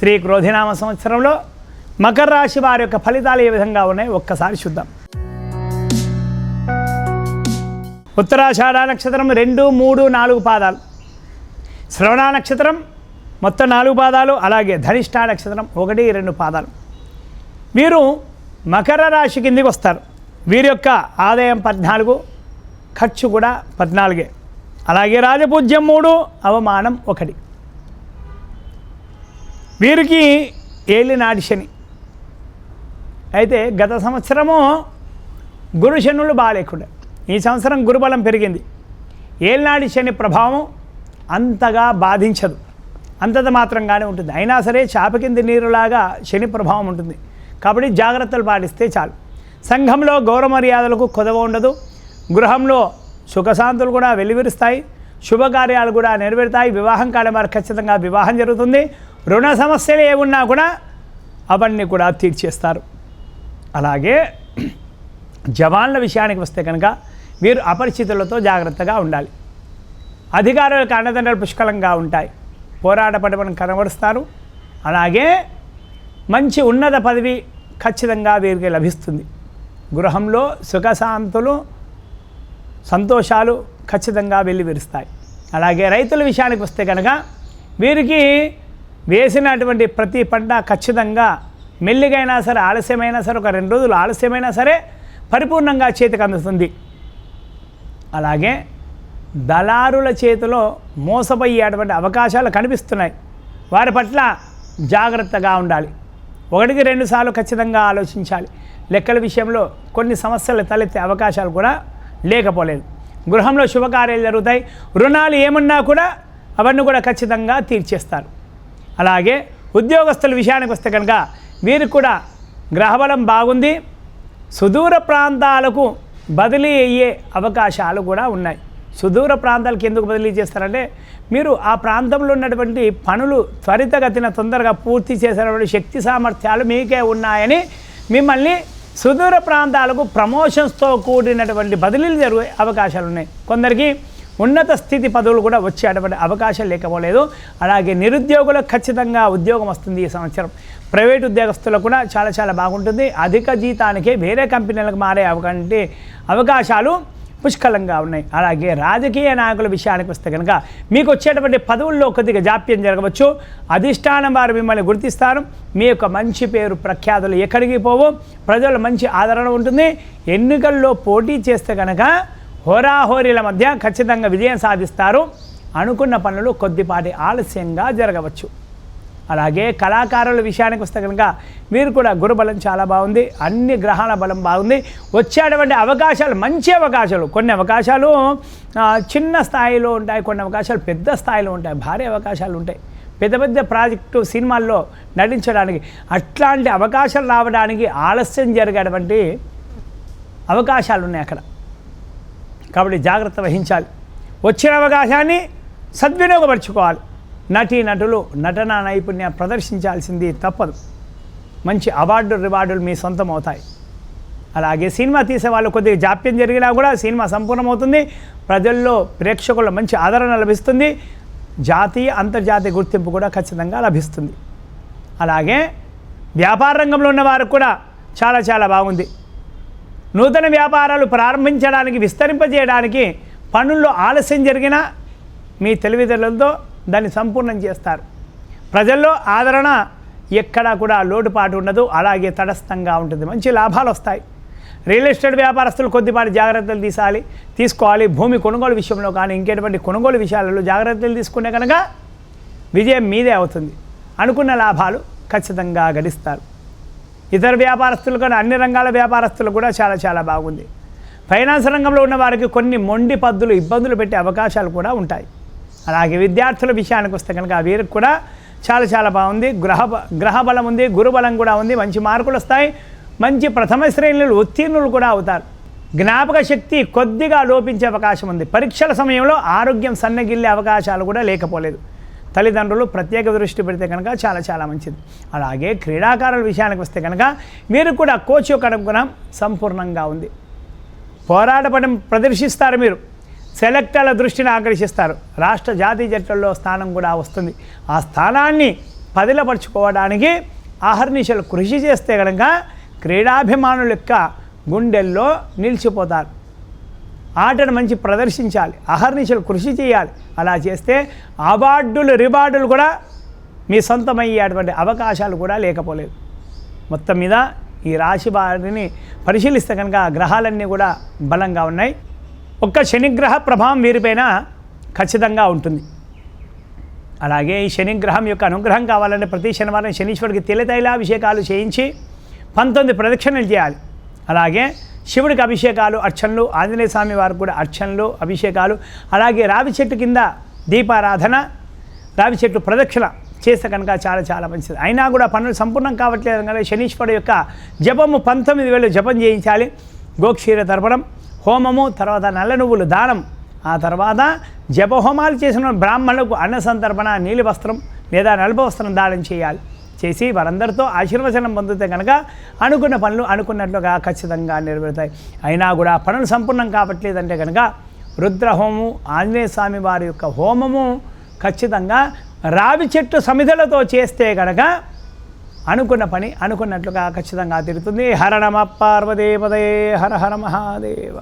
శ్రీ క్రోధినామ సంవత్సరంలో మకర రాశి వారి యొక్క ఫలితాలు ఏ విధంగా ఉన్నాయి ఒక్కసారి చూద్దాం. ఉత్తరాషాఢ నక్షత్రం 2, 3, 4 పాదాలు, శ్రవణ నక్షత్రం మొత్తం 4 పాదాలు, అలాగే ధనిష్ఠ నక్షత్రం 1, 2 పాదాలు. వీరు మకర రాశి కిందికి వస్తారు. వీరి యొక్క ఆదాయం 14, ఖర్చు కూడా 14, అలాగే రాజపూజ్యం 3, అవమానం 1. వీరికి ఏలినాటి శని. అయితే గత సంవత్సరము గురు శనులు బాగాలేకుండా, ఈ సంవత్సరం గురుబలం పెరిగింది. ఏలినాటి శని ప్రభావం అంతగా బాధించదు, అంతత మాత్రంగానే ఉంటుంది. అయినా సరే చాప కింది నీరులాగా శని ప్రభావం ఉంటుంది. కాబట్టి జాగ్రత్తలు పాటిస్తే చాలు. సంఘంలో గౌరవ మర్యాదలకు కొదవ ఉండదు. గృహంలో సుఖశాంతులు కూడా వెలువరిస్తాయి. శుభకార్యాలు కూడా నెరవేరుతాయి. వివాహం కాని వారు ఖచ్చితంగా వివాహం జరుగుతుంది. రుణ సమస్యలు ఏమున్నా కూడా అవన్నీ కూడా తీర్చేస్తారు. అలాగే జవాన్ల విషయానికి వస్తే కనుక వీరు అపరిచితులతో జాగ్రత్తగా ఉండాలి. అధికారులకు అండదండలు పుష్కలంగా ఉంటాయి. పోరాట పటిమను కనబరుస్తారు. అలాగే మంచి ఉన్నత పదవి ఖచ్చితంగా వీరికి లభిస్తుంది. గృహంలో సుఖశాంతులు సంతోషాలు ఖచ్చితంగా వెల్లివిరుస్తాయి. అలాగే రైతుల విషయానికి వస్తే కనుక వీరికి వేసినటువంటి ప్రతి పంట ఖచ్చితంగా మెల్లిగైనా సరే, ఆలస్యమైనా సరే, ఒక 2 రోజులు ఆలస్యమైనా సరే పరిపూర్ణంగా చేతికి అందుతుంది. అలాగే దళారుల చేతిలో మోసపోయేటువంటి అవకాశాలు కనిపిస్తున్నాయి. వారి పట్ల జాగ్రత్తగా ఉండాలి. 1కి 2 సార్లు ఖచ్చితంగా ఆలోచించాలి. లెక్కల విషయంలో కొన్ని సమస్యలు తలెత్తే అవకాశాలు కూడా లేకపోలేదు. గృహంలో శుభకార్యాలు జరుగుతాయి. రుణాలు ఏమున్నా కూడా అవన్నీ కూడా ఖచ్చితంగా తీర్చేస్తారు. అలాగే ఉద్యోగస్తుల విషయానికి వస్తే కనుక వీరికి కూడా గ్రహబలం బాగుంది. సుదూర ప్రాంతాలకు బదిలీ అయ్యే అవకాశాలు కూడా ఉన్నాయి. సుదూర ప్రాంతాలకు ఎందుకు బదిలీ చేస్తారంటే మీరు ఆ ప్రాంతంలో ఉన్నటువంటి పనులు త్వరితగతిన తొందరగా పూర్తి చేసేటువంటి శక్తి సామర్థ్యాలు మీకే ఉన్నాయని మిమ్మల్ని సుదూర ప్రాంతాలకు ప్రమోషన్స్తో కూడినటువంటి బదిలీలు జరిగే అవకాశాలు ఉన్నాయి. కొందరికి ఉన్నత స్థితి పదవులు కూడా వచ్చేటువంటి అవకాశం లేకపోలేదు. అలాగే నిరుద్యోగులకు ఖచ్చితంగా ఉద్యోగం వస్తుంది ఈ సంవత్సరం. ప్రైవేట్ ఉద్యోగస్తులకు కూడా చాలా చాలా బాగుంటుంది. అధిక జీతానికే వేరే కంపెనీలకు మారే అవకాశాలు పుష్కలంగా ఉన్నాయి. అలాగే రాజకీయ నాయకుల విషయానికి వస్తే కనుక మీకు వచ్చేటువంటి పదవుల్లో కొద్దిగా జాప్యం జరగవచ్చు. అధిష్టానం వారు మిమ్మల్ని గుర్తిస్తారు. మీ యొక్క మంచి పేరు ప్రఖ్యాతులు ఎక్కడికి పోవు. ప్రజలు మంచి ఆదరణ ఉంటుంది. ఎన్నికల్లో పోటీ చేస్తే కనుక హోరాహోరీల మధ్య ఖచ్చితంగా విజయం సాధిస్తారు. అనుకున్న పనులు కొద్దిపాటి ఆలస్యంగా జరగవచ్చు. అలాగే కళాకారుల విషయానికి వస్తే కనుక వీరు కూడా గురుబలం చాలా బాగుంది. అన్ని గ్రహాల బలం బాగుంది. వచ్చేటువంటి అవకాశాలు మంచి అవకాశాలు. కొన్ని అవకాశాలు చిన్న స్థాయిలో ఉంటాయి, కొన్ని అవకాశాలు పెద్ద స్థాయిలో ఉంటాయి. భారీ అవకాశాలు ఉంటాయి. పెద్ద పెద్ద ప్రాజెక్టు సినిమాల్లో నటించడానికి అట్లాంటి అవకాశాలు రావడానికి ఆలస్యం జరిగేటువంటి అవకాశాలు ఉన్నాయి అక్కడ. కాబట్టి జాగ్రత్త వహించాలి. వచ్చిన అవకాశాన్ని సద్వినియోగపరచుకోవాలి. నటులు నటనా నైపుణ్యం ప్రదర్శించాల్సింది తప్పదు. మంచి రివార్డులు మీ సొంతం అవుతాయి. అలాగే సినిమా తీసే వాళ్ళు కొద్దిగా జాప్యం జరిగినా కూడా సినిమా సంపూర్ణమవుతుంది. ప్రజల్లో ప్రేక్షకుల మంచి ఆదరణ లభిస్తుంది. జాతీయ అంతర్జాతీయ గుర్తింపు కూడా ఖచ్చితంగా లభిస్తుంది. అలాగే వ్యాపార రంగంలో ఉన్న వారికి కూడా చాలా చాలా బాగుంది. నూతన వ్యాపారాలు ప్రారంభించడానికి, విస్తరింపజేయడానికి పనుల్లో ఆలస్యం జరిగినా మీ తెలివితేటలతో దాన్ని సంపూర్ణం చేస్తారు. ప్రజల్లో ఆదరణ ఎక్కడా కూడా లోటుపాటు ఉండదు. అలాగే తటస్థంగా ఉంటుంది. మంచి లాభాలు వస్తాయి. రియల్ ఎస్టేట్ వ్యాపారస్తులు కొద్దిపాటి జాగ్రత్తలు తీసుకోవాలి. భూమి కొనుగోలు విషయంలో కానీ ఇంకేటువంటి కొనుగోలు విషయాలలో జాగ్రత్తలు తీసుకునే కనుక విజయం మీదే అవుతుంది. అనుకున్న లాభాలు ఖచ్చితంగా గడిస్తారు. ఇతర వ్యాపారస్తులు కానీ అన్ని రంగాల వ్యాపారస్తులు కూడా చాలా చాలా బాగుంది. ఫైనాన్స్ రంగంలో ఉన్న వారికి కొన్ని మొండి పద్దులు ఇబ్బందులు పెట్టే అవకాశాలు కూడా ఉంటాయి. అలాగే విద్యార్థుల విషయానికి వస్తే కనుక వీరికి కూడా చాలా చాలా బాగుంది. గ్రహబలం ఉంది, గురుబలం కూడా ఉంది. మంచి మార్కులు వస్తాయి. మంచి ప్రథమ శ్రేణులు ఉత్తీర్ణులు కూడా అవుతారు. జ్ఞాపక శక్తి కొద్దిగా లోపించే అవకాశం ఉంది. పరీక్షల సమయంలో ఆరోగ్యం సన్నగిల్లే అవకాశాలు కూడా లేకపోలేదు. తల్లిదండ్రులు ప్రత్యేక దృష్టి పెడితే కనుక చాలా చాలా మంచిది. అలాగే క్రీడాకారుల విషయానికి వస్తే కనుక మీరు కూడా కోచ్ యొక్క అనుగుణం సంపూర్ణంగా ఉంది. పోరాట పటం ప్రదర్శిస్తారు. మీరు సెలెక్టర్ల దృష్టిని ఆకర్షిస్తారు. రాష్ట్ర జాతీయ జట్టుల్లో స్థానం కూడా వస్తుంది. ఆ స్థానాన్ని పదిలపరుచుకోవడానికి అహర్నిశలు కృషి చేస్తే కనుక క్రీడాభిమానుల యొక్క గుండెల్లో నిలిచిపోతారు. ఆటను మంచి ప్రదర్శించాలి, అహర్నిశలు కృషి చేయాలి. అలా చేస్తే అవార్డులు రివార్డులు కూడా మీ సొంతమయ్యేటువంటి అవకాశాలు కూడా లేకపోలేదు. మొత్తం మీద ఈ రాశి వారిని పరిశీలిస్తే కనుక గ్రహాలన్నీ కూడా బలంగా ఉన్నాయి. ఒక్క శనిగ్రహ ప్రభావం వీరిపైన ఖచ్చితంగా ఉంటుంది. అలాగే ఈ శనిగ్రహం యొక్క అనుగ్రహం కావాలంటే ప్రతి శనివారం శనీశ్వరుడికి తిలతైలాభిషేకాలు చేయించి 19 ప్రదక్షిణలు చేయాలి. అలాగే శివుడికి అభిషేకాలు, అర్చనలు, ఆంజనేయ స్వామి వారికి కూడా అర్చనలు, అభిషేకాలు, అలాగే రావి చెట్టు కింద దీపారాధన, రావి చెట్టు ప్రదక్షిణ చేస్తే కనుక చాలా చాలా మంచిది. అయినా కూడా పనులు సంపూర్ణం కావట్లేదు కనుక శనీశ్వరుడు యొక్క జపము 19,000 జపం చేయించాలి. గోక్షీర తర్పణం, హోమము, తర్వాత నల్ల నువ్వులు దానం, ఆ తర్వాత జపహోమాలు చేసిన బ్రాహ్మణులకు అన్న సంతర్పణ, నీలి వస్త్రం లేదా నలుపు వస్త్రం దానం చేయాలి. చేసి వారందరితో ఆశీర్వచనం పొందితే కనుక అనుకున్న పనులు అనుకున్నట్లుగా ఖచ్చితంగా నెరవేరుతాయి. అయినా కూడా పనులు సంపూర్ణం కావట్లేదంటే కనుక రుద్రహోమము, ఆంజనేయ స్వామి వారి యొక్క హోమము ఖచ్చితంగా రావి చెట్టు సమిధలతో చేస్తే కనుక అనుకున్న పని అనుకున్నట్లుగా ఖచ్చితంగా తిరుగుతుంది. హర నమ పార్వతీపదే, హర హర మహాదేవ.